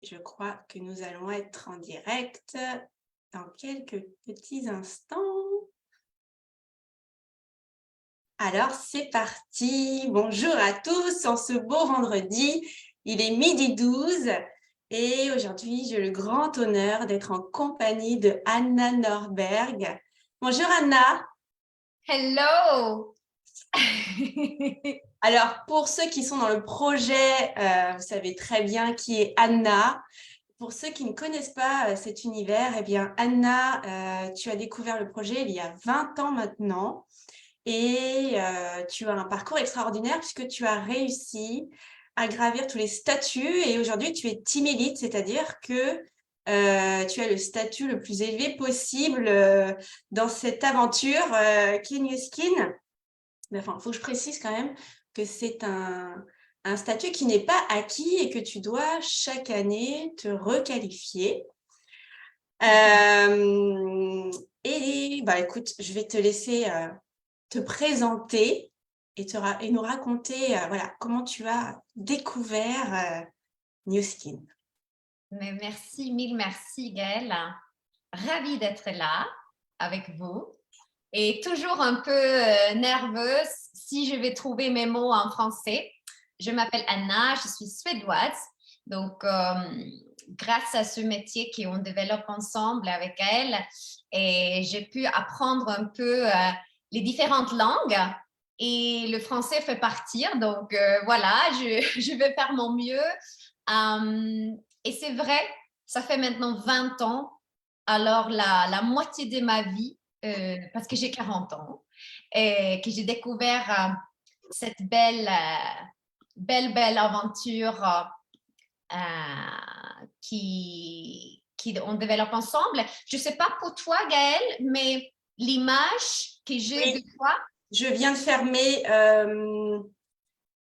Je crois que nous allons être en direct dans quelques petits instants. Alors, c'est parti. Bonjour à tous en ce beau vendredi. Il est 12h12 et aujourd'hui, j'ai le grand honneur d'être en compagnie de Anna Norberg. Bonjour Anna. Hello! Alors, pour ceux qui sont dans le projet, vous savez très bien qui est Anna. Pour ceux qui ne connaissent pas cet univers, eh bien, Anna, tu as découvert le projet il y a 20 ans maintenant et tu as un parcours extraordinaire puisque tu as réussi à gravir tous les statuts et aujourd'hui, tu es Team Elite, c'est-à-dire que tu as le statut le plus élevé possible dans cette aventure qui est New Skin. Mais enfin, il faut que je précise quand même que c'est un statut qui n'est pas acquis et que tu dois chaque année te requalifier. Et bah, écoute, je vais te laisser te présenter et nous raconter voilà, comment tu as découvert New Skin. Mais merci, mille merci, Gaëlle. Ravie d'être là avec vous et toujours un peu nerveuse si je vais trouver mes mots en français. Je m'appelle Anna, je suis suédoise. Donc, grâce à ce métier qu'on développe ensemble avec elle, et j'ai pu apprendre un peu les différentes langues et le français fait partir. Donc, voilà, je vais faire mon mieux. Et c'est vrai, ça fait maintenant 20 ans, alors la moitié de ma vie, parce que j'ai 40 ans, et que j'ai découvert cette belle aventure qui on développe ensemble. Je ne sais pas pour toi, Gaëlle, mais l'image que j'ai de Oui, toi. je viens de fermer.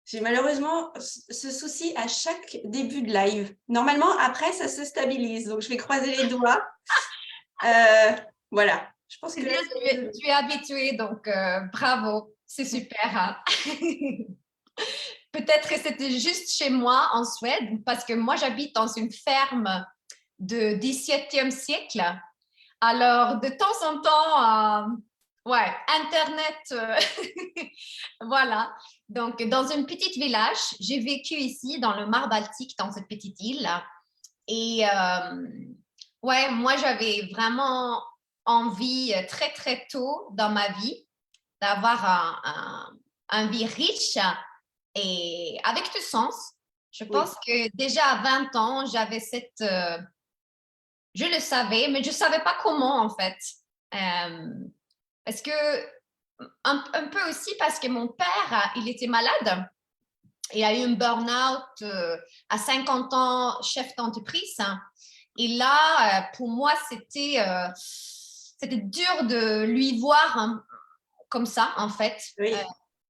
J'ai malheureusement ce souci à chaque début de live. Normalement, après, ça se stabilise. Donc, je vais croiser les doigts. Voilà. Je pense C'est que là, bien, tu es habituée, donc bravo, c'est c'est... super. Hein? Peut-être que c'était juste chez moi en Suède, parce que moi, j'habite dans une ferme de 17e siècle. Alors, de temps en temps, ouais, Internet, voilà. Donc, dans un petit village, j'ai vécu ici, dans le Mar Baltique, dans cette petite île. Et ouais, moi, j'avais vraiment envie très, très tôt dans ma vie d'avoir un vie riche et avec du sens. Je Oui. pense que déjà à 20 ans, j'avais cette... je le savais, mais je ne savais pas comment, en fait. Euh, parce que, un peu aussi parce que mon père, il était malade. Il a eu un burn-out à 50 ans, chef d'entreprise. Et là, pour moi, c'était dur de lui voir comme ça, en fait. Oui.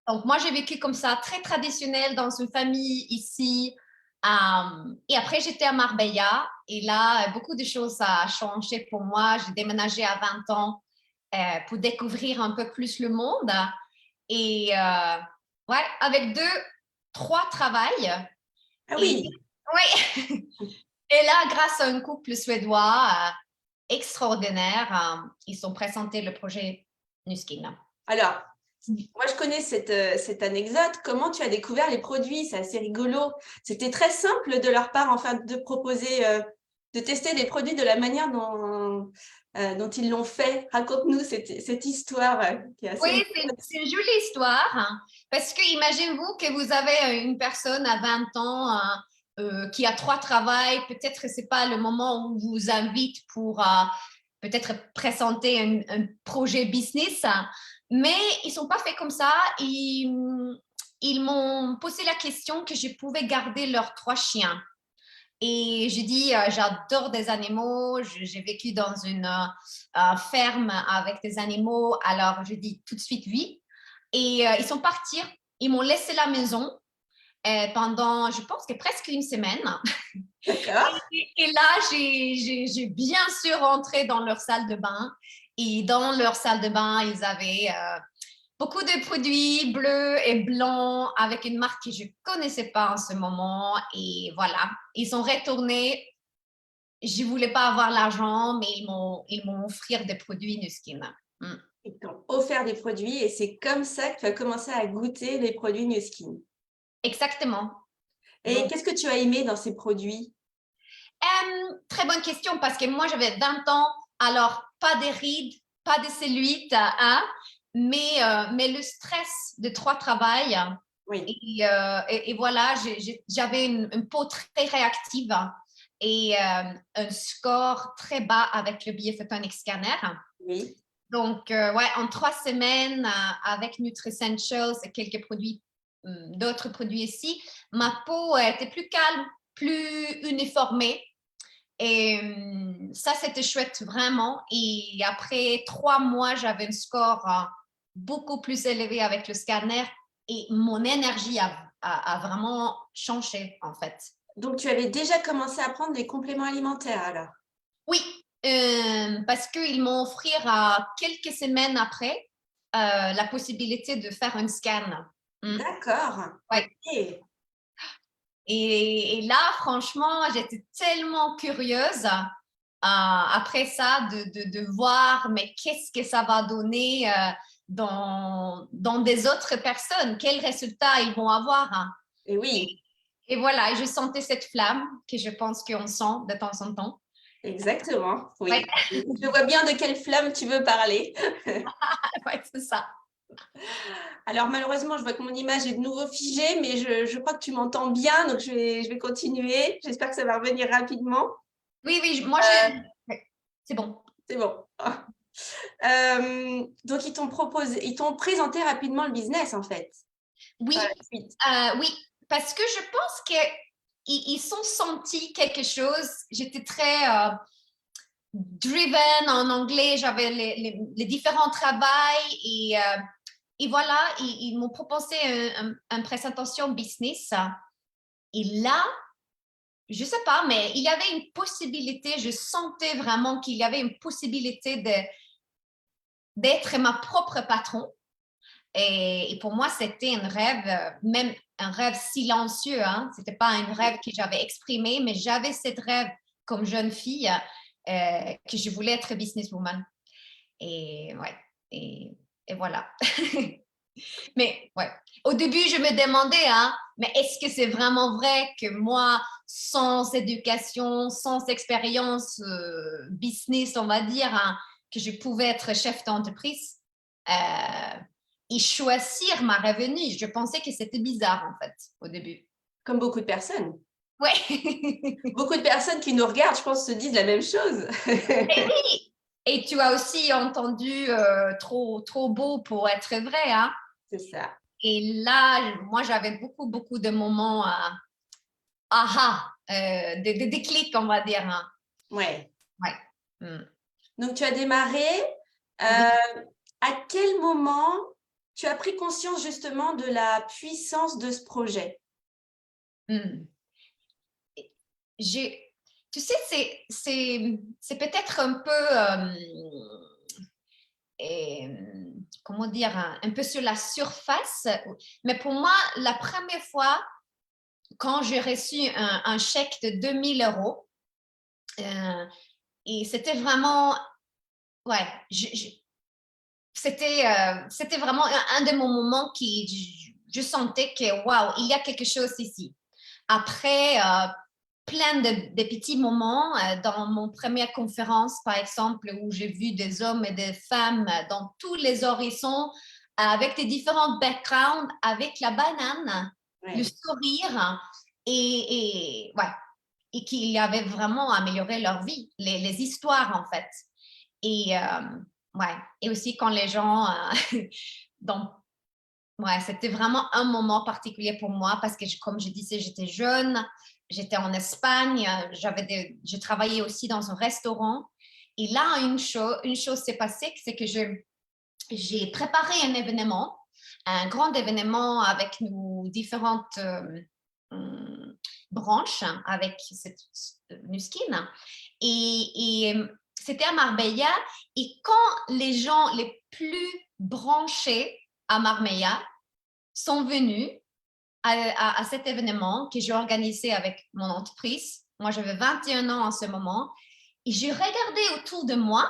Donc, moi, j'ai vécu comme ça, très traditionnel dans une famille ici. Et après, j'étais à Marbella. Et là, beaucoup de choses ont changé pour moi. J'ai déménagé à 20 ans pour découvrir un peu plus le monde. Et ouais, avec trois travails. Ah Et oui. oui, et là, grâce à un couple suédois extraordinaire, ils sont présentés le projet Nuskin. Alors, moi, je connais cette anecdote. Comment tu as découvert les produits? C'est assez rigolo. C'était très simple de leur part, enfin, de proposer, de tester des produits de la manière dont ils l'ont fait. Raconte-nous cette histoire qui est assez Oui, rigolote. c'est une jolie histoire, hein, parce que imaginez-vous que vous avez une personne à 20 ans qui a trois travails, peut-être que ce n'est pas le moment où on vous invite pour peut-être présenter un projet business, hein, mais ils ne sont pas faits comme ça. Ils m'ont posé la question que je pouvais garder leurs trois chiens. Et j'ai dit, j'adore des animaux, j'ai vécu dans une ferme avec des animaux, alors je dis tout de suite oui. Et ils sont partis, ils m'ont laissé la maison pendant, je pense que presque une semaine. D'accord. Et là, j'ai bien sûr rentré dans leur salle de bain. Et dans leur salle de bain, ils avaient beaucoup de produits bleus et blancs avec une marque que je ne connaissais pas en ce moment. Et voilà, ils sont retournés. Je ne voulais pas avoir l'argent, mais ils m'ont offert des produits Nuskin. Mm. Ils t'ont offert des produits et c'est comme ça que tu as commencé à goûter les produits New Skin. Exactement. Et qu'est-ce que tu as aimé dans ces produits? Très bonne question parce que moi, j'avais 20 ans, alors pas des rides, pas de cellulite, hein, mais le stress de trois travail. Oui. Et voilà, j'avais une peau très réactive et un score très bas avec le Biophotonic Scanner. Oui. Donc, ouais, en 3 semaines, avec NutriSentials et quelques produits, d'autres produits ici, ma peau était plus calme, plus uniformée. Et ça, c'était chouette, vraiment. Et après 3 mois, j'avais un score beaucoup plus élevé avec le scanner et mon énergie a vraiment changé, en fait. Donc, tu avais déjà commencé à prendre des compléments alimentaires alors? Oui, parce qu'ils m'ont offert quelques semaines après la possibilité de faire un scan. D'accord. Ouais. Ok. Et là, franchement, j'étais tellement curieuse après ça de voir, mais qu'est-ce que ça va donner dans des autres personnes? Quels résultats ils vont avoir? Hein? Et oui, Et voilà, je sentais cette flamme que je pense qu'on sent de temps en temps. exactement. Ouais, Oui. Je vois bien de quelle flamme tu veux parler. ouais, c'est ça. Alors, malheureusement, je vois que mon image est de nouveau figée, mais je crois que tu m'entends bien, donc je vais continuer. J'espère que ça va revenir rapidement. Oui, oui, moi, ouais, c'est bon. C'est bon. Donc, ils t'ont présenté rapidement le business, en fait, par Oui, la suite. oui, parce que je pense qu'ils sont sentis quelque chose. J'étais très driven en anglais, j'avais les différents travails et voilà, ils m'ont proposé une présentation business. Et là, je sais pas, mais il y avait une possibilité, je sentais vraiment qu'il y avait une possibilité d'être ma propre patron. Et pour moi, c'était un rêve, même un rêve silencieux. Hein? Ce n'était pas un rêve que j'avais exprimé, mais j'avais cette rêve comme jeune fille que je voulais être businesswoman. Et ouais, et voilà. Mais ouais, au début, je me demandais, hein, mais est-ce que c'est vraiment vrai que moi, sans éducation, sans expérience business, on va dire, hein, que je pouvais être chef d'entreprise et choisir ma revenu? Je pensais que c'était bizarre, en fait, au début. Comme beaucoup de personnes. Ouais. Beaucoup de personnes qui nous regardent, je pense, se disent la même chose. Et oui. Et tu as aussi entendu trop beau pour être vrai, hein? C'est ça. Et là, moi, j'avais beaucoup de moments aha, des déclics, on va dire. Hein. Ouais. Ouais. Mm. Donc, tu as démarré. Oui. À quel moment tu as pris conscience justement de la puissance de ce projet? Mm. J'ai, tu sais, c'est peut-être un peu, comment dire, un peu sur la surface, mais pour moi, la première fois, quand j'ai reçu un chèque de 2000 €, et c'était vraiment, ouais, c'était vraiment un de mes moments qui, je sentais que, waouh, il y a quelque chose ici. Après, plein de petits moments dans mon première conférence, par exemple, où j'ai vu des hommes et des femmes dans tous les horizons, avec des différents backgrounds, avec la banane, le Ouais. sourire, ouais, et qu'il avait vraiment amélioré leur vie, les histoires en fait. Et ouais, et aussi quand les gens, donc, ouais, c'était vraiment un moment particulier pour moi parce que, comme je disais, j'étais jeune, j'étais en Espagne, je travaillais aussi dans un restaurant. Et là, une chose s'est passée, c'est que j'ai préparé un événement, un grand événement avec nos différentes branches, avec cette Nuskin. Et c'était à Marbella. Et quand les gens les plus branchés à Marbella sont venus à cet événement que j'ai organisé avec mon entreprise. Moi, j'avais 21 ans en ce moment. Et j'ai regardé autour de moi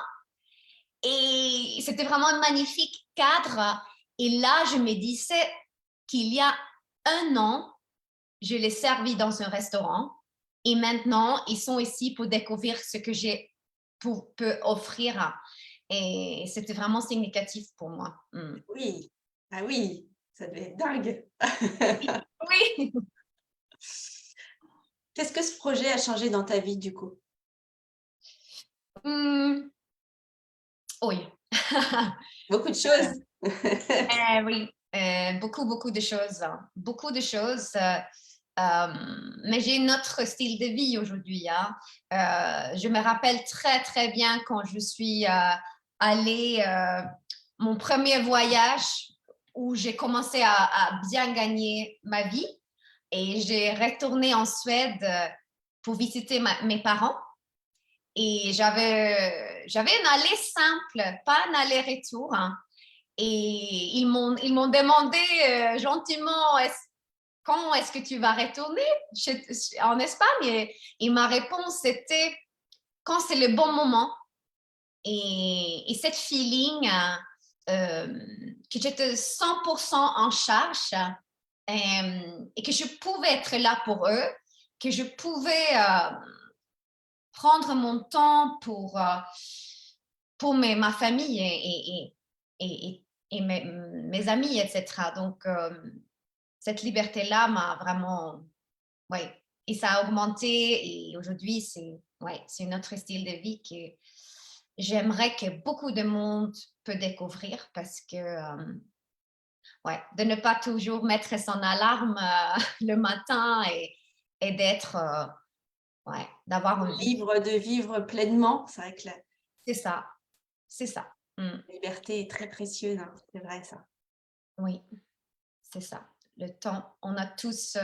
et c'était vraiment un magnifique cadre. Et là, je me disais qu'il y a 1 an, je l'ai servi dans un restaurant et maintenant, ils sont ici pour découvrir ce que j'ai peux offrir. Et c'était vraiment significatif pour moi. Oui, ah oui, ça devait être dingue. Oui. Qu'est-ce que ce projet a changé dans ta vie du coup? Hmm, oui. Beaucoup de choses. Oui, beaucoup, beaucoup de choses. Beaucoup de choses. Mais j'ai un autre style de vie aujourd'hui. Hein. Je me rappelle très, très bien quand je suis allée, mon premier voyage où j'ai commencé à bien gagner ma vie et j'ai retourné en Suède pour visiter mes parents. Et j'avais un aller simple, pas un aller-retour. Hein. Et ils m'ont demandé gentiment quand est-ce que tu vas retourner en Espagne et ma réponse était quand c'est le bon moment. Et cette feeling que j'étais 100% en charge et que je pouvais être là pour eux, que je pouvais prendre mon temps pour ma famille et mes amis, etc. Donc, cette liberté-là m'a vraiment, ouais, et ça a augmenté et aujourd'hui, c'est un autre style de vie que j'aimerais que beaucoup de monde peut découvrir parce que, ouais, de ne pas toujours mettre son alarme le matin et d'être, ouais, d'avoir une vie. Libre de vivre pleinement, c'est vrai que la C'est ça, c'est ça. liberté est très précieuse, hein, c'est vrai ça. Oui, c'est ça. Le temps, on a tous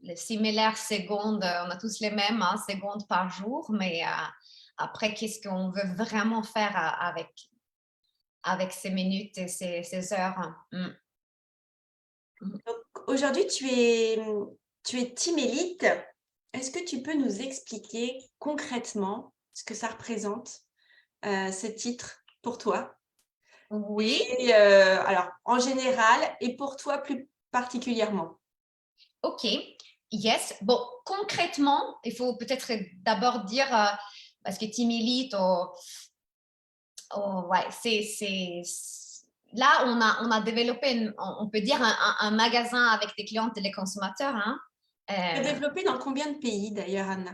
les similaires secondes, on a tous les mêmes secondes par jour, mais après, qu'est-ce qu'on veut vraiment faire avec ces minutes et ces heures? Donc aujourd'hui, tu es Team Elite. Est-ce que tu peux nous expliquer concrètement ce que ça représente, ce titre pour toi? Oui, Et alors en général et pour toi plus particulièrement? ok. Yes. Bon, concrètement, il faut peut-être d'abord dire, parce que Team Elite, ouais, là, on a développé, on peut dire, un magasin avec des clients et des consommateurs. Hein. Tu as développé dans combien de pays d'ailleurs, Anna?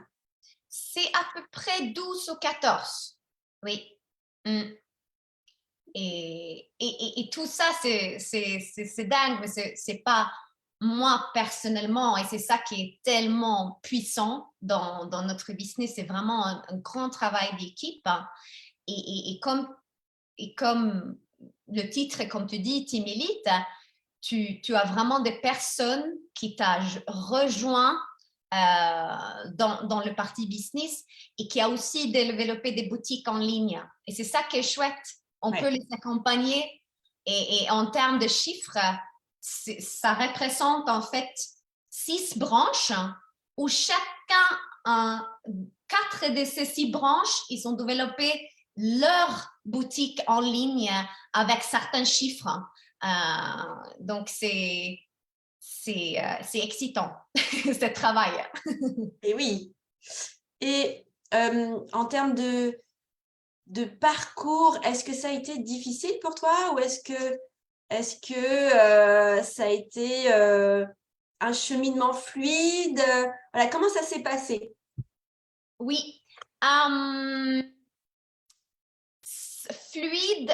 C'est à peu près 12 ou 14. Oui. Mm. Et tout ça, c'est dingue, mais c'est pas moi personnellement, et c'est ça qui est tellement puissant dans notre business, c'est vraiment un grand travail d'équipe. Hein. Et comme le titre, comme tu dis, Team Elite, tu as vraiment des personnes qui t'ont rejoint dans le parti business et qui a aussi développé des boutiques en ligne. Et c'est ça qui est chouette. On peut Ouais. les accompagner et en termes de chiffres, ça représente en fait 6 branches où chacun, 4 de ces 6 branches, ils ont développé leur boutique en ligne avec certains chiffres. Donc, c'est excitant, ce travail. Et oui. Et en termes de parcours, est-ce que ça a été difficile pour toi ou est-ce que ça a été un cheminement fluide? Voilà, comment ça s'est passé? Oui. Fluide,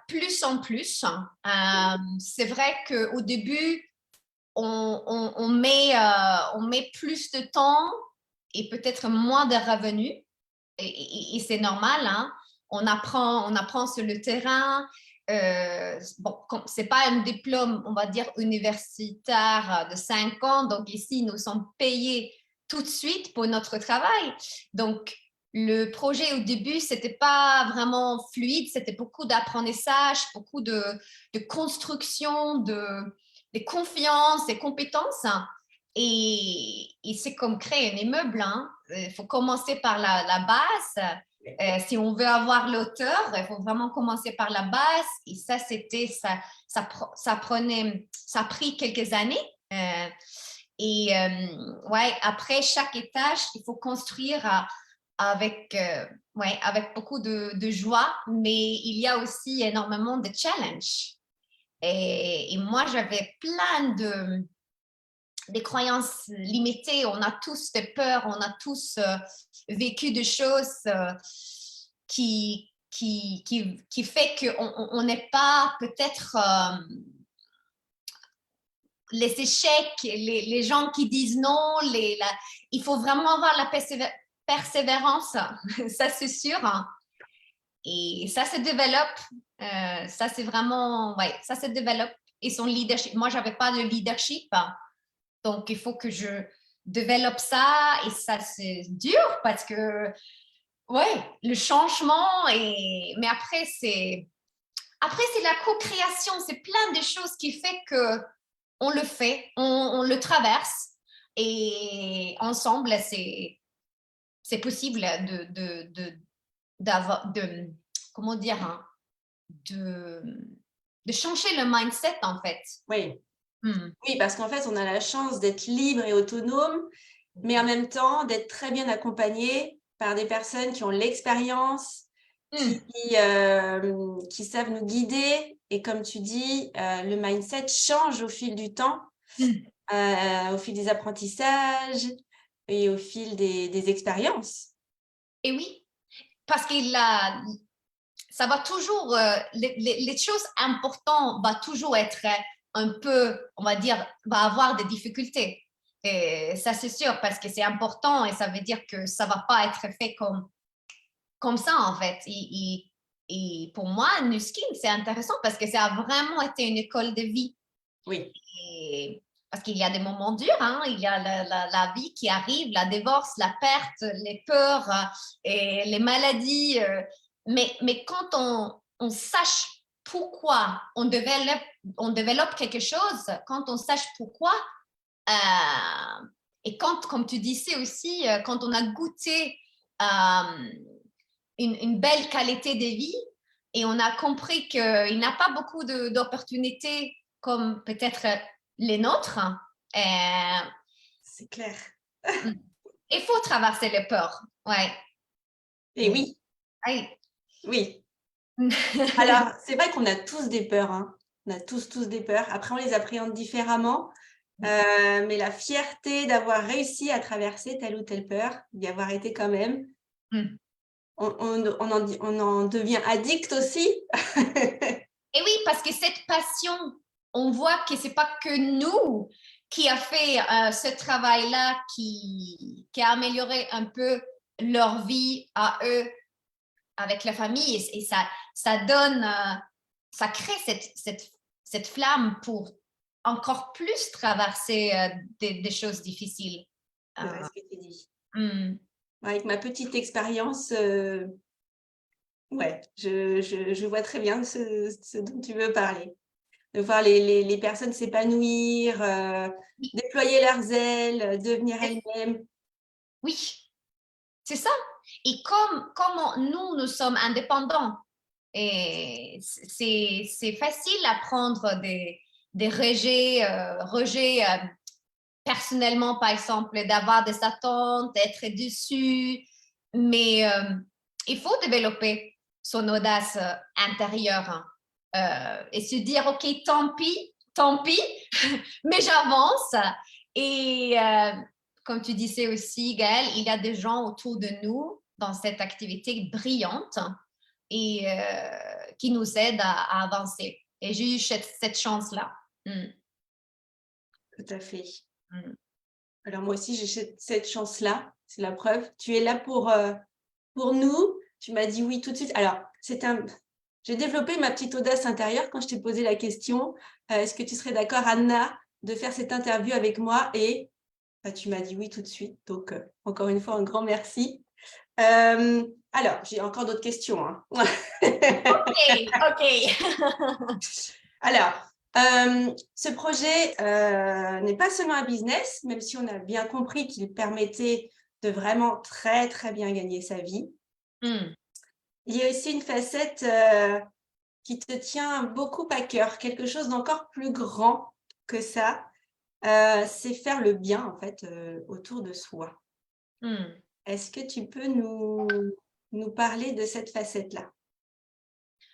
plus en plus. C'est vrai qu'au début, on met plus de temps et peut-être moins de revenus. Et c'est normal, hein? On apprend sur le terrain. Bon, c'est pas un diplôme, on va dire, universitaire de 5 ans. Donc ici, nous sommes payés tout de suite pour notre travail. Donc, le projet au début, c'était pas vraiment fluide, c'était beaucoup d'apprentissage, beaucoup de construction, de confiance et compétences. Et c'est comme créer un immeuble. Hein. Il faut commencer par la base. Si on veut avoir l'auteur, il faut vraiment commencer par la base. Et ça, ça a pris quelques années. Ouais, après chaque étage, il faut construire avec beaucoup de joie, mais il y a aussi énormément de challenges. Et moi, j'avais plein des croyances limitées. On a tous des peurs, on a tous vécu des choses qui fait qu'on n'est pas peut-être les échecs, les gens qui disent non, il faut vraiment avoir la persévérance, ça c'est sûr. Et ça se développe. Ça c'est vraiment, ouais, ça se développe. Et son leadership. Moi, j'avais pas de leadership, donc il faut que je développe ça. Et ça c'est dur parce que, ouais, le changement. Mais après c'est la co-création. C'est plein de choses qui fait que on le fait, on le traverse. Et ensemble, c'est possible d'avoir, comment dire, hein, de changer le mindset, en fait. Oui. Oui, parce qu'en fait, on a la chance d'être libre et autonome, mais en même temps, d'être très bien accompagné par des personnes qui ont l'expérience, qui savent nous guider. Et comme tu dis, le mindset change au fil du temps, au fil des apprentissages et au fil des expériences. Et oui, parce que ça va toujours, les choses importantes va toujours être un peu, on va dire, va avoir des difficultés. Et ça, c'est sûr, parce que c'est important et ça veut dire que ça va pas être fait comme ça, en fait. Et pour moi, Nuskin, c'est intéressant parce que ça a vraiment été une école de vie. Oui. Parce qu'il y a des moments durs, hein, il y a la vie qui arrive, la divorce, la perte, les peurs et les maladies. Mais quand on sache pourquoi on développe quelque chose, quand on sache pourquoi, et quand, comme tu disais aussi, quand on a goûté une belle qualité de vie et on a compris qu'il n'y a pas beaucoup d'opportunités comme peut-être les nôtres. C'est clair. Il faut traverser les peurs. Ouais. Et oui. Oui. Oui. Alors, c'est vrai qu'on a tous des peurs. Hein. On a tous des peurs. Après, on les appréhende différemment. Mais la fierté d'avoir réussi à traverser telle ou telle peur, d'y avoir été quand même, on en devient addict aussi. Et oui, parce que cette passion, on voit que c'est pas que nous qui a fait ce travail-là qui a amélioré un peu leur vie à eux avec la famille et ça donne, ça crée cette flamme pour encore plus traverser des choses difficiles. C'est vrai ce que tu dis. Mm. Avec ma petite expérience, ouais, je vois très bien ce dont tu veux parler. De voir les personnes s'épanouir, déployer leurs ailes, devenir elles-mêmes. Oui, c'est ça. Et comme nous sommes indépendants, et c'est facile à prendre des rejets personnellement, par exemple, d'avoir des attentes, d'être déçu, mais il faut développer son audace intérieure et se dire, OK, tant pis, mais j'avance. Et comme tu disais aussi, Gaëlle, il y a des gens autour de nous dans cette activité brillante et qui nous aident à avancer. Et j'ai eu cette chance-là. Tout à fait. Alors moi aussi, j'ai cette chance-là, c'est la preuve. Tu es là pour nous. Tu m'as dit oui tout de suite. Alors, j'ai développé ma petite audace intérieure quand je t'ai posé la question, est-ce que tu serais d'accord, Anna, de faire cette interview avec moi? Et tu m'as dit oui tout de suite. Donc, encore une fois, un grand merci. Alors, j'ai encore d'autres questions. Hein. Ok. Alors, ce projet n'est pas seulement un business, même si on a bien compris qu'il permettait de vraiment très, très bien gagner sa vie. Mm. Il y a aussi une facette qui te tient beaucoup à cœur, quelque chose d'encore plus grand que ça, c'est faire le bien, en fait, autour de soi. Mm. Est-ce que tu peux nous parler de cette facette-là?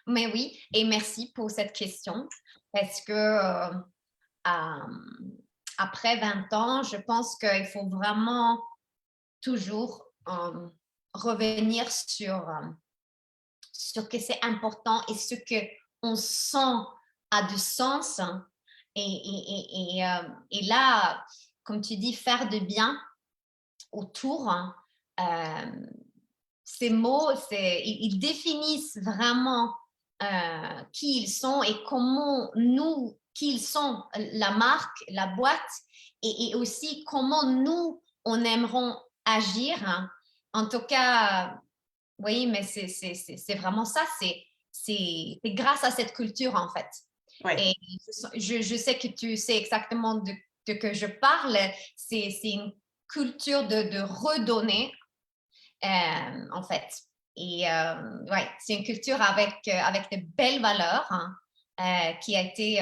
Mais oui, et merci pour cette question parce que après 20 ans, je pense qu'il faut vraiment toujours revenir sur ce que c'est important et ce qu'on sent a du sens. Et là, comme tu dis, faire de bien autour, ces mots, ils définissent vraiment qui ils sont et comment nous, qui ils sont, la marque, la boîte, et aussi comment nous, on aimeront agir. En tout cas, oui, mais c'est vraiment ça. C'est grâce à cette culture, en fait. Ouais. Et je sais que tu sais exactement de que je parle. C'est une culture de redonner, en fait. Et ouais, c'est une culture avec de belles valeurs, hein, qui a été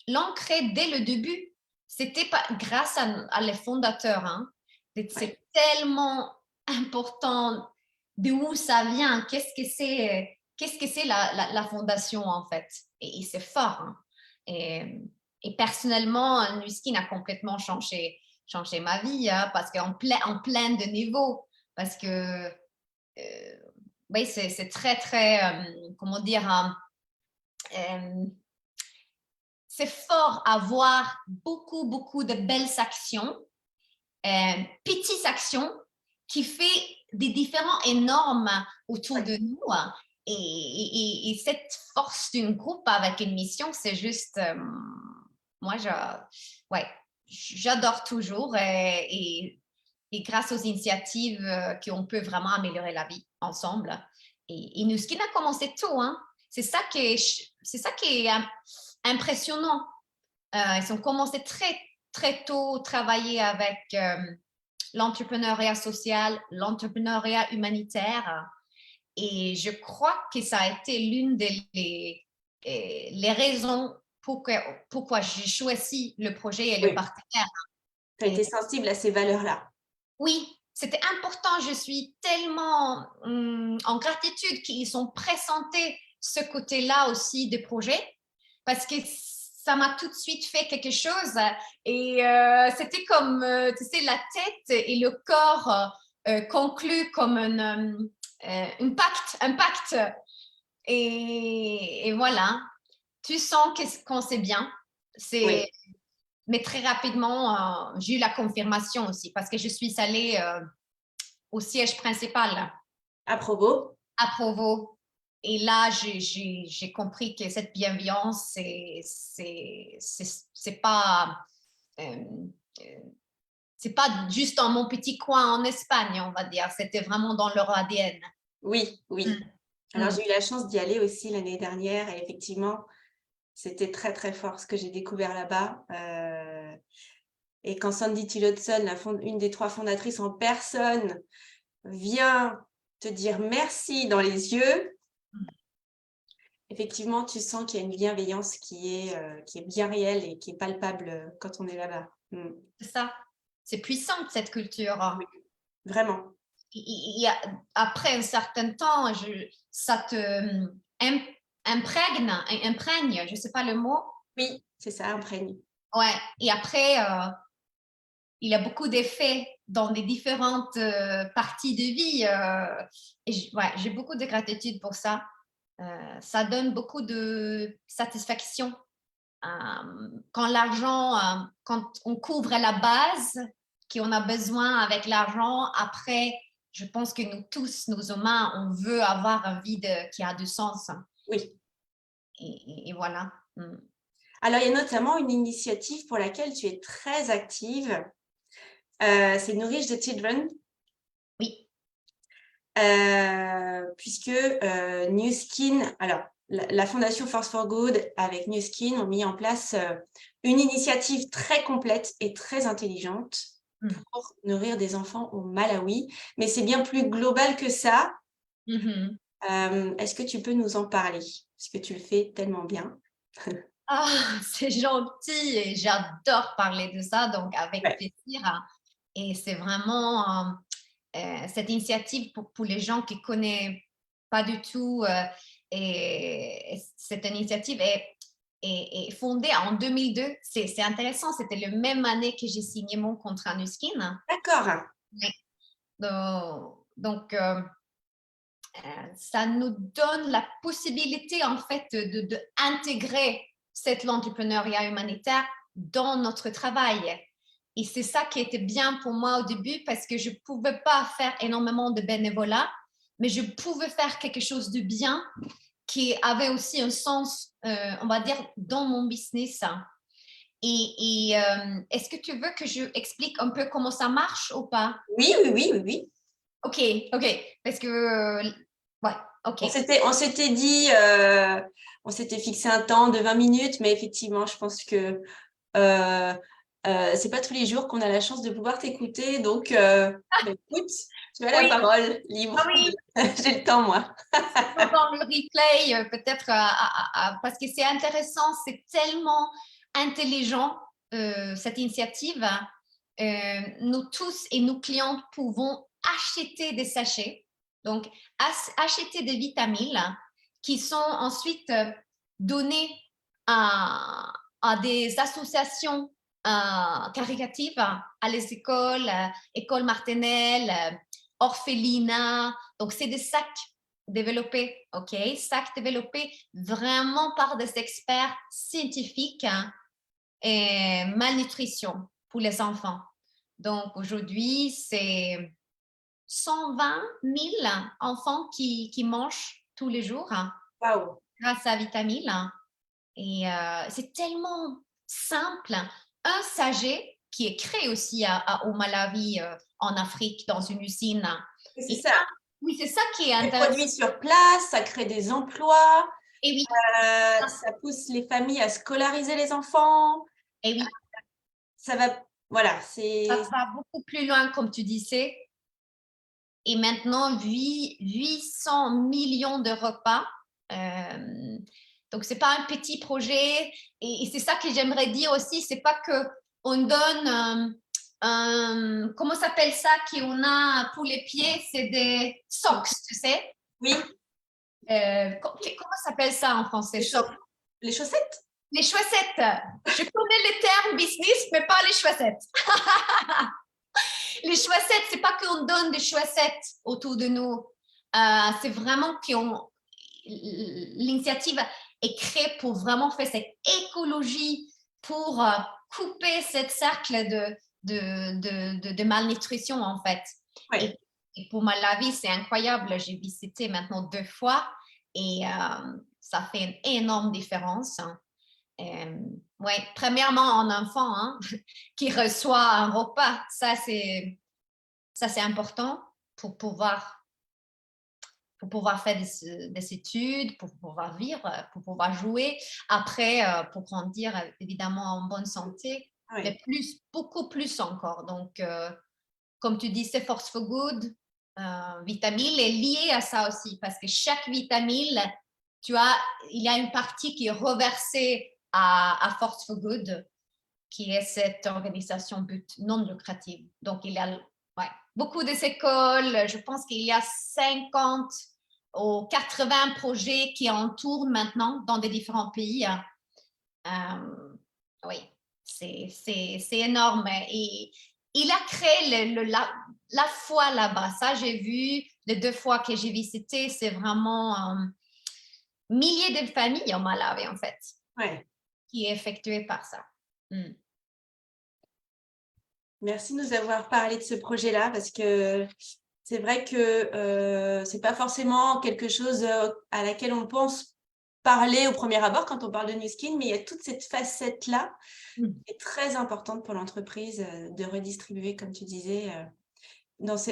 l'ancrée dès le début. C'était pas grâce à les fondateurs. Hein. C'est Ouais. tellement important d'où ça vient, qu'est-ce que c'est la fondation en fait. Et c'est fort. Hein. Et personnellement, Nuskin a complètement changé ma vie, hein, parce qu'en plein de niveaux. Parce que, oui, c'est très, très, comment dire, c'est fort à voir beaucoup, beaucoup de belles actions, petites actions qui fait des différents énormes autour de nous. Et cette force d'un groupe avec une mission, c'est juste, moi, ouais, j'adore toujours et grâce aux initiatives qu'on peut vraiment améliorer la vie ensemble. Et nous, ce qui a commencé tôt, hein, c'est ça qui est impressionnant. Ils ont commencé très, très tôt à travailler avec l'entrepreneuriat social, l'entrepreneuriat humanitaire. Et je crois que ça a été l'une des les raisons pourquoi j'ai choisi le projet et le Oui. partenaire. Tu as été sensible à ces valeurs-là. Oui, c'était important. Je suis tellement en gratitude qu'ils ont présenté ce côté-là aussi du projet parce que ça m'a tout de suite fait quelque chose. Et c'était comme, tu sais, la tête et le corps conclus comme un pacte. Et voilà, tu sens qu'on sait bien. Oui. Mais très rapidement, j'ai eu la confirmation aussi parce que je suis allée au siège principal À Provo. à Provo. Et là, j'ai compris que cette bienveillance, euh, euh, c'est pas juste dans mon petit coin en Espagne, on va dire. C'était vraiment dans leur ADN. Oui, oui. Alors, Mm. j'ai eu la chance d'y aller aussi l'année dernière et effectivement, c'était très, très fort ce que j'ai découvert là-bas. Et quand Sandy Tillotson, une des 3 fondatrices en personne, vient te dire merci dans les yeux, effectivement, tu sens qu'il y a une bienveillance qui est bien réelle et qui est palpable quand on est là-bas. C'est ça. C'est puissant, cette culture. Oui, vraiment. Après un certain temps, ça te imprègne, je ne sais pas le mot. Oui, c'est ça, imprègne. Ouais. Et après, il y a beaucoup d'effets dans les différentes parties de vie. Et ouais, j'ai beaucoup de gratitude pour ça. Ça donne beaucoup de satisfaction. Quand l'argent, quand on couvre la base qu'on a besoin avec l'argent, après, je pense que nous tous, nos humains, on veut avoir une vie qui a du sens. Oui. Et voilà. Mm. Alors, il y a notamment une initiative pour laquelle tu es très active. C'est Nourish the Children. Oui. puisque New Skin, alors la Fondation Force for Good avec New Skin ont mis en place une initiative très complète et très intelligente pour nourrir des enfants au Malawi. Mais c'est bien plus global que ça. Est-ce que tu peux nous en parler? Parce que tu le fais tellement bien. Ah, c'est gentil et j'adore parler de ça, donc avec Ouais. plaisir. Et c'est vraiment cette initiative pour les gens qui ne connaissent pas du tout. Et cette initiative est fondée en 2002. C'est intéressant, c'était la même année que j'ai signé mon contrat Nuskin. D'accord. Donc, ça nous donne la possibilité en fait de intégrer l'entrepreneuriat humanitaire dans notre travail. Et c'est ça qui était bien pour moi au début parce que je ne pouvais pas faire énormément de bénévolat, mais je pouvais faire quelque chose de bien qui avait aussi un sens, on va dire, dans mon business. Et est-ce que tu veux que je explique un peu comment ça marche ou pas? Oui, oui, oui, oui, oui. Ok, parce que, ouais, ok. On s'était dit, on s'était fixé un temps de 20 minutes, mais effectivement, je pense que c'est pas tous les jours qu'on a la chance de pouvoir t'écouter. Donc, écoute, tu as la Oui, parole libre. ah oui, J'ai le temps, moi. dans le replay, peut-être, parce que c'est intéressant, c'est tellement intelligent, cette initiative. Nous tous et nos clients pouvons acheter des sachets, donc acheter des vitamines qui sont ensuite donnés à des associations caritatives, à les écoles, écoles maternelles, orphelinats. Donc, c'est des sacs développés, OK? Sacs développés vraiment par des experts scientifiques et malnutrition pour les enfants. Donc, aujourd'hui, c'est 120 000 enfants qui mangent tous les jours Waouh. grâce à Vitamine. Et c'est tellement simple. Un sachet qui est créé aussi au Malawi, en Afrique, dans une usine. C'est Et ça. oui, c'est ça qui est C'est intéressant. produit sur place, ça crée des emplois, Et oui, ça pousse les familles à scolariser les enfants. et oui, Ça va, voilà, c'est... ça va beaucoup plus loin, comme tu disais. Et maintenant, 800 millions de repas. Donc, ce n'est pas un petit projet. Et c'est ça que j'aimerais dire aussi. Ce n'est pas qu'on donne, comment s'appelle ça qu'on a pour les pieds? C'est des socks, tu sais. Oui, Comment s'appelle ça en français? les chaussettes. Les chaussettes. Je connais les termes business, mais pas les chaussettes. Les chaussettes, c'est pas qu'on donne des chaussettes autour de nous. C'est vraiment que l'initiative est créée pour vraiment faire cette écologie, pour couper ce cercle de malnutrition, en fait. Ouais. Et pour Malawi, c'est incroyable. J'ai visité maintenant 2 fois et ça fait une énorme différence. Oui, premièrement, en enfant qui reçoit un repas, ça c'est important pour pouvoir faire des études, pour pouvoir vivre, pour pouvoir jouer. Après, pour grandir évidemment en bonne santé, Oui. mais beaucoup plus encore. Donc, comme tu dis, c'est Force for Good. Vitamine est liée à ça aussi parce que chaque vitamine, il y a une partie qui est reversée à Force for Good, qui est cette organisation but non lucrative. Donc, il y a beaucoup de écoles. Je pense qu'il y a 50 ou 80 projets qui en tournent maintenant dans des différents pays. Oui, c'est énorme. Et il a créé la foi là-bas. Ça, j'ai vu les 2 fois que j'ai visité. C'est vraiment milliers de familles en Malawi, en fait, Ouais. qui est effectué par ça. Merci de nous avoir parlé de ce projet-là parce que c'est vrai que c'est pas forcément quelque chose à laquelle on pense parler au premier abord quand on parle de New Skin, mais il y a toute cette facette-là qui est très importante pour l'entreprise de redistribuer, comme tu disais,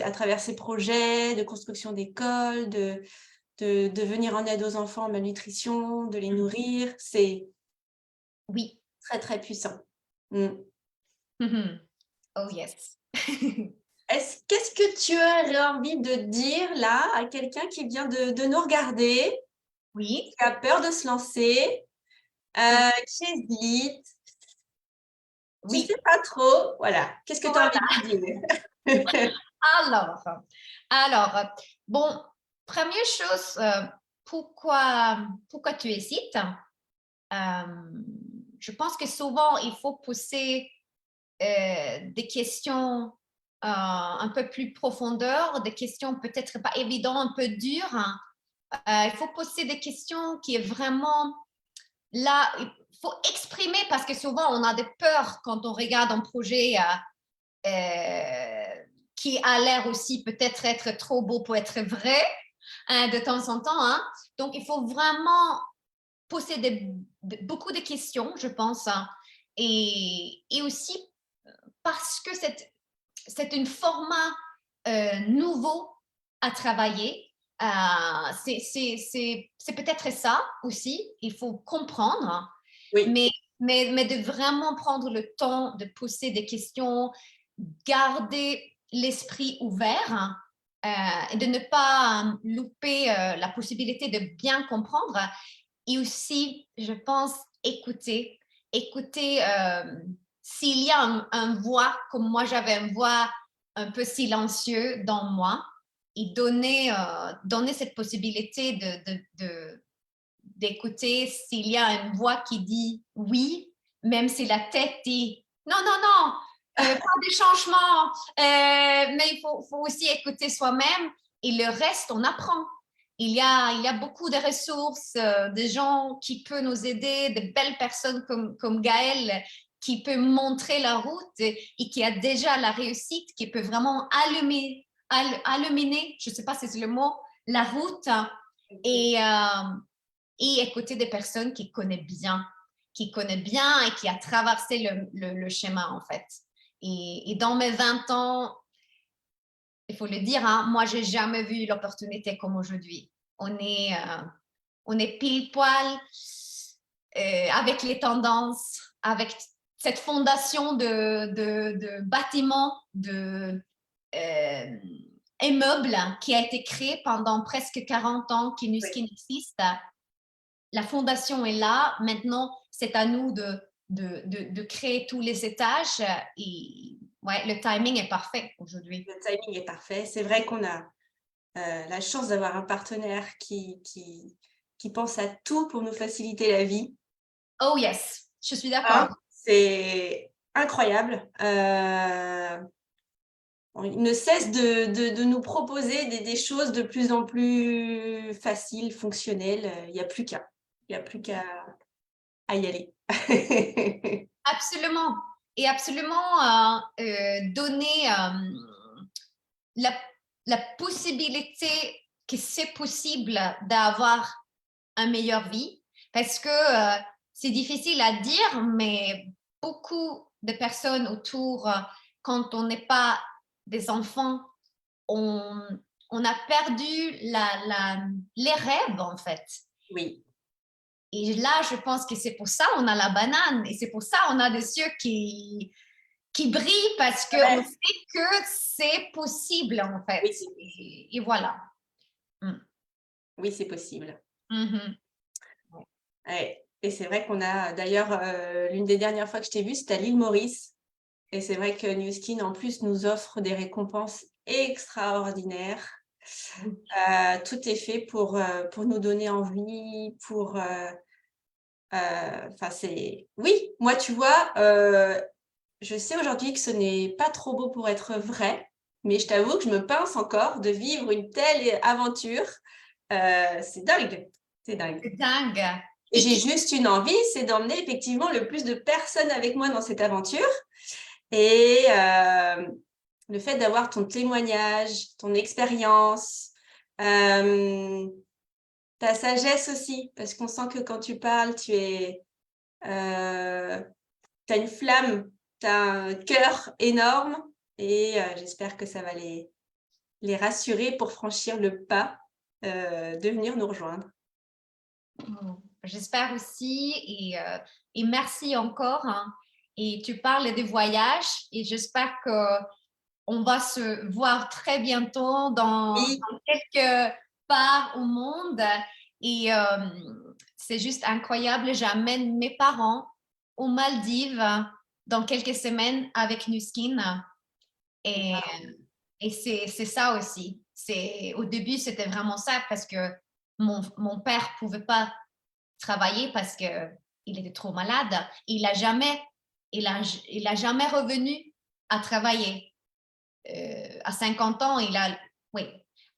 à travers ces projets de construction d'écoles, de venir en aide aux enfants en malnutrition, de les nourrir. C'est Oui. très, très puissant. Mmh. Oh yes. Qu'est-ce que tu aurais envie de dire là à quelqu'un qui vient de nous regarder, Oui. qui a peur de se lancer, qui hésite, qui Oui. sait pas trop? Voilà, qu'est-ce que tu as Voilà. envie de lui dire? Alors, bon, première chose, pourquoi tu hésites? Je pense que souvent, il faut pousser des questions un peu plus profondeur, des questions peut-être pas évidentes, un peu dures. Il faut poser des questions qui est vraiment là. Il faut exprimer parce que souvent on a des peurs quand on regarde un projet qui a l'air aussi peut-être être trop beau pour être vrai de temps en temps. Hein. Donc il faut vraiment poser beaucoup de questions, je pense, hein, et aussi parce que c'est un format nouveau à travailler. C'est peut-être ça aussi, il faut comprendre, Oui, mais de vraiment prendre le temps de poser des questions, garder l'esprit ouvert et de ne pas louper la possibilité de bien comprendre. Et aussi, je pense, écouter s'il y a un voix, comme moi j'avais une voix un peu silencieux dans moi, et donner cette possibilité d'écouter s'il y a une voix qui dit oui, même si la tête dit non, non, non, pas de changement, mais faut aussi écouter soi-même et le reste, on apprend. Il y a beaucoup de ressources, de gens qui peuvent nous aider, de belles personnes comme Gaëlle qui peut montrer la route et qui a déjà la réussite, qui peut vraiment illuminer, je ne sais pas si c'est le mot, la route et, et écouter des personnes qui connaissent bien et qui a traversé le chemin en fait. Et dans mes 20 ans, il faut le dire, hein, moi, j'ai jamais vu l'opportunité comme aujourd'hui. On est pile poil avec les tendances, avec cette fondation de bâtiments, de immeubles qui a été créé pendant presque 40 ans qu'Inuskin existe. La fondation est là. Maintenant, c'est à nous de créer tous les étages. Et ouais, le timing est parfait aujourd'hui. Le timing est parfait. C'est vrai qu'on a la chance d'avoir un partenaire qui pense à tout pour nous faciliter la vie. Oh yes, je suis Hein, d'accord. c'est incroyable. Il ne cesse de nous proposer des choses de plus en plus faciles, fonctionnelles. Il n'y a plus qu'à. Il n'y a plus qu'à y aller. Absolument. Et absolument donner la, la possibilité que c'est possible d'avoir une meilleure vie. Parce que c'est difficile à dire, mais beaucoup de personnes autour, quand on n'est pas des enfants, on, on a perdu les rêves, en fait. Oui. Et là, je pense que c'est pour ça qu'on a la banane et c'est pour ça qu'on a des yeux qui brillent parce qu'on Ouais. sait que c'est possible, en fait. Oui, c'est possible. Et voilà. Mm. Oui, c'est possible. Mhm. Ouais. Et c'est vrai qu'on a d'ailleurs, l'une des dernières fois que je t'ai vue, c'était à l'île Maurice. Et c'est vrai que Nu Skin, en plus, nous offre des récompenses extraordinaires. Tout est fait pour nous donner envie, enfin, c'est oui, moi, tu vois, je sais aujourd'hui que ce n'est pas trop beau pour être vrai, mais je t'avoue que je me pince encore de vivre une telle aventure. C'est dingue, c'est dingue. C'est dingue. Et j'ai juste une envie, c'est d'emmener effectivement le plus de personnes avec moi dans cette aventure. Et le fait d'avoir ton témoignage, ton expérience, ta sagesse aussi, parce qu'on sent que quand tu parles, t'as une flamme, tu as un cœur énorme et j'espère que ça va les rassurer pour franchir le pas de venir nous rejoindre. J'espère aussi et merci encore, hein. Et tu parles des voyages et j'espère qu'on va se voir très bientôt Oui, dans quelque part au monde. Et c'est juste incroyable. J'amène mes parents aux Maldives dans quelques semaines avec Nuskin. Et, et c'est ça aussi. Au début, c'était vraiment ça parce que mon père ne pouvait pas travailler parce qu'il était trop malade. Il a jamais revenu à travailler. À 50 ans, oui.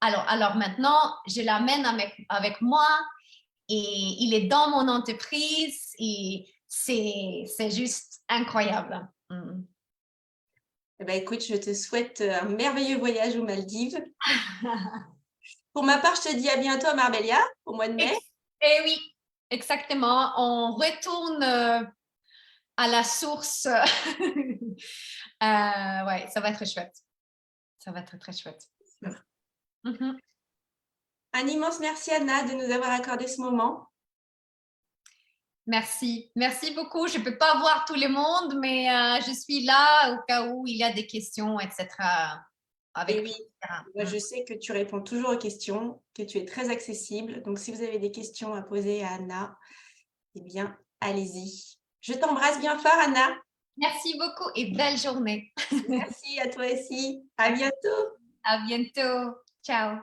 Alors maintenant, je l'amène avec moi et il est dans mon entreprise et c'est juste incroyable. Mm. eh ben, écoute, je te souhaite un merveilleux voyage aux Maldives. Pour ma part, je te dis à bientôt à Marbella au mois de mai. Eh oui, exactement. On retourne à la source. Ouais, ça va être chouette. Ça va être très chouette. Mm-hmm. Un immense merci Anna de nous avoir accordé ce moment. Merci. Merci beaucoup. Je ne peux pas voir tout le monde, mais je suis là au cas où il y a des questions, etc. Avec Et oui, moi, je sais que tu réponds toujours aux questions, que tu es très accessible. Donc, si vous avez des questions à poser à Anna, eh bien, allez-y. Je t'embrasse bien fort, Anna. Merci beaucoup et belle journée. Merci à toi aussi. À bientôt. À bientôt. Ciao.